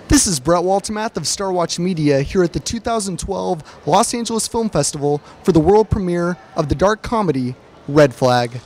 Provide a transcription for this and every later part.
This is Brett Waltemath of Star Watch Media here at the 2012 Los Angeles Film Festival for the world premiere of the dark comedy Red Flag.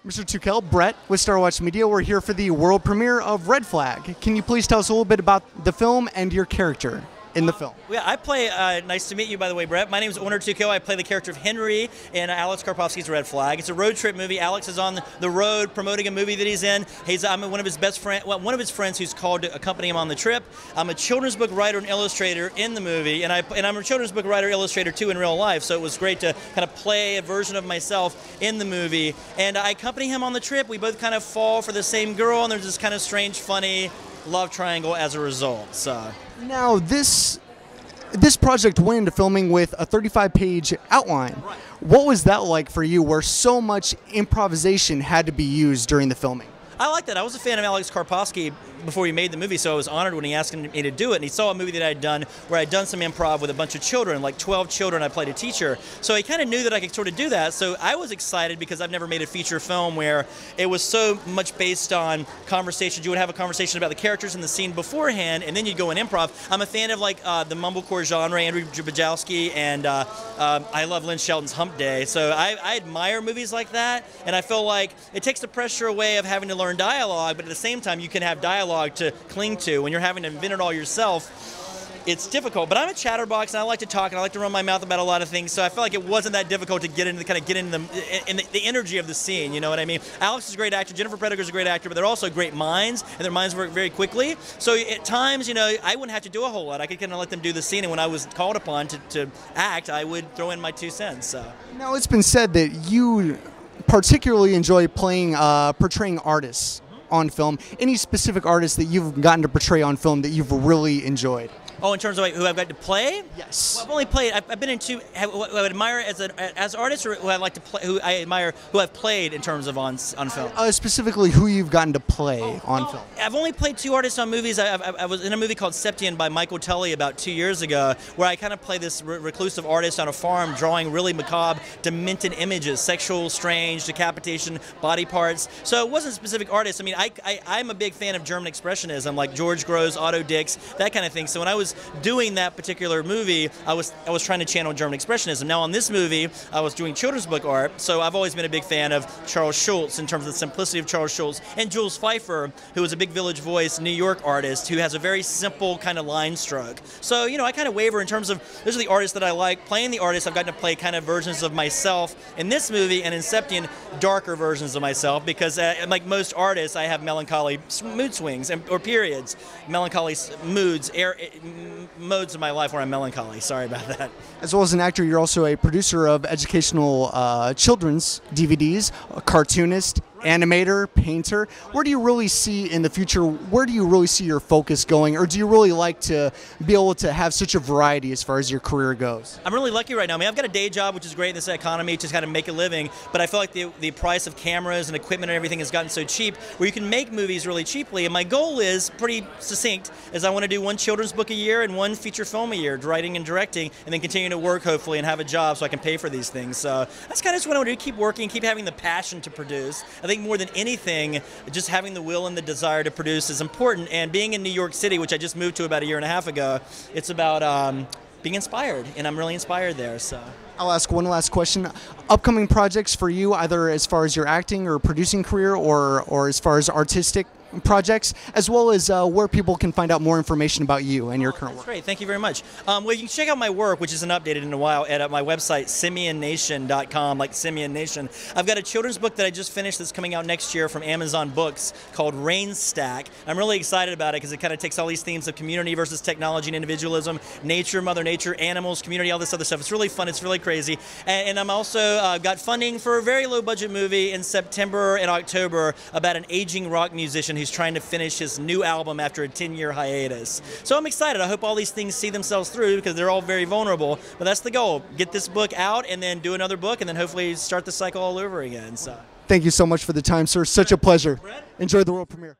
Mr. Tukel, Brett with Star Watch Media, we're here for the world premiere of Red Flag. Can you please tell us a little bit about the film and your character in the film? Yeah, I play, nice to meet you, by the way, Brett. My name is Onur Tukel. I play the character of Henry in Alex Karpovsky's Red Flag. It's a road trip movie. Alex is on the road promoting a movie that he's in. I'm one of his best friends, one of his friends who's called to accompany him on the trip. I'm a children's book writer and illustrator in the movie, and I'm a children's book writer illustrator too in real life. So it was great to kind of play a version of myself in the movie. And I accompany him on the trip. We both kind of fall for the same girl, and there's this kind of strange, funny love triangle as a result. So now this project went into filming with a 35-page outline. Right. What was that like for you, where so much improvisation had to be used during the filming? I like that. I was a fan of Alex Karpovsky before he made the movie, so I was honored when he asked me to do it. And he saw a movie that I had done where I'd done some improv with a bunch of children, like 12 children. I played a teacher. So he kind of knew that I could sort of do that. So I was excited because I've never made a feature film where it was so much based on conversations. You would have a conversation about the characters in the scene beforehand, and then you'd go in improv. I'm a fan of like the mumblecore genre, Andrew Bajowski, and I love Lynn Shelton's Hump Day. So I admire movies like that, and I feel like it takes the pressure away of having to learn dialogue, but at the same time you can have dialogue to cling to. When you're having to invent it all yourself, it's difficult. But I'm a chatterbox, and I like to talk, and I like to run my mouth about a lot of things, so I feel like it wasn't that difficult to get into the energy of the scene, you know what I mean? Alex is a great actor, Jennifer Prediger's a great actor, but they're also great minds, and their minds work very quickly. So at times, you know, I wouldn't have to do a whole lot. I could kind of let them do the scene, and when I was called upon to act, I would throw in my 2 cents. So. Now, it's been said that you particularly enjoy portraying artists on film. Any specific artists that you've gotten to portray on film that you've really enjoyed? Oh, in terms of like, who I've got to play? Yes. Well, I've only played. I've been in two. Who I admire as artists, or who I like to play. Who I admire, who I've played in terms of on film. Specifically, who you've gotten to play on film. I've only played 2 artists on movies. I was in a movie called Septian by Michael Tully about 2 years ago, where I kind of play this reclusive artist on a farm, drawing really macabre, demented images, sexual, strange, decapitation, body parts. So it wasn't specific artists. I mean, I'm a big fan of German expressionism, like George Grosz, Otto Dix, that kind of thing. So when I was doing that particular movie, I was trying to channel German expressionism. Now on this movie, I was doing children's book art, so I've always been a big fan of Charles Schulz in terms of the simplicity of Charles Schulz, and Jules Feiffer, who is a big Village Voice New York artist who has a very simple kind of line stroke. So, you know, I kind of waver in terms of, those are the artists that I like. Playing the artists, I've gotten to play kind of versions of myself in this movie, and in Septian, darker versions of myself, because like most artists, I have melancholy mood swings or periods, melancholy moods, modes of my life where I'm melancholy. Sorry about that. As well as an actor, you're also a producer of educational children's DVDs, a cartoonist, animator, painter. Where do you really see in the future, where do you really see your focus going, or do you really like to be able to have such a variety as far as your career goes? I'm really lucky right now. I mean, I've got a day job, which is great in this economy, to kind of make a living, but I feel like the price of cameras and equipment and everything has gotten so cheap where you can make movies really cheaply, and my goal is pretty succinct, is I want to do 1 children's book a year and 1 feature film a year, writing and directing, and then continue to work, hopefully, and have a job so I can pay for these things. So that's kind of just what I want to do, keep working, keep having the passion to produce. I think more than anything, just having the will and the desire to produce is important, and being in New York City, which I just moved to about 1.5 years ago, it's about being inspired, and I'm really inspired there. So I'll ask one last question. Upcoming projects for you, either as far as your acting or producing career, or as far as artistic projects, as well as where people can find out more information about you and your current work. Great, thank you very much. Well, you can check out my work, which isn't updated in a while, at my website, simiannation.com, like Simian Nation. I've got a children's book that I just finished that's coming out next year from Amazon Books called Rain Stack. I'm really excited about it because it kind of takes all these themes of community versus technology and individualism, nature, Mother Nature, animals, community, all this other stuff. It's really fun, it's really crazy. And I'm also got funding for a very low budget movie in September and October about an aging rock musician who's trying to finish his new album after a 10-year hiatus. So I'm excited. I hope all these things see themselves through because they're all very vulnerable. But that's the goal. Get this book out and then do another book and then hopefully start the cycle all over again. So. Thank you so much for the time, sir. Such a pleasure. Enjoy the world premiere.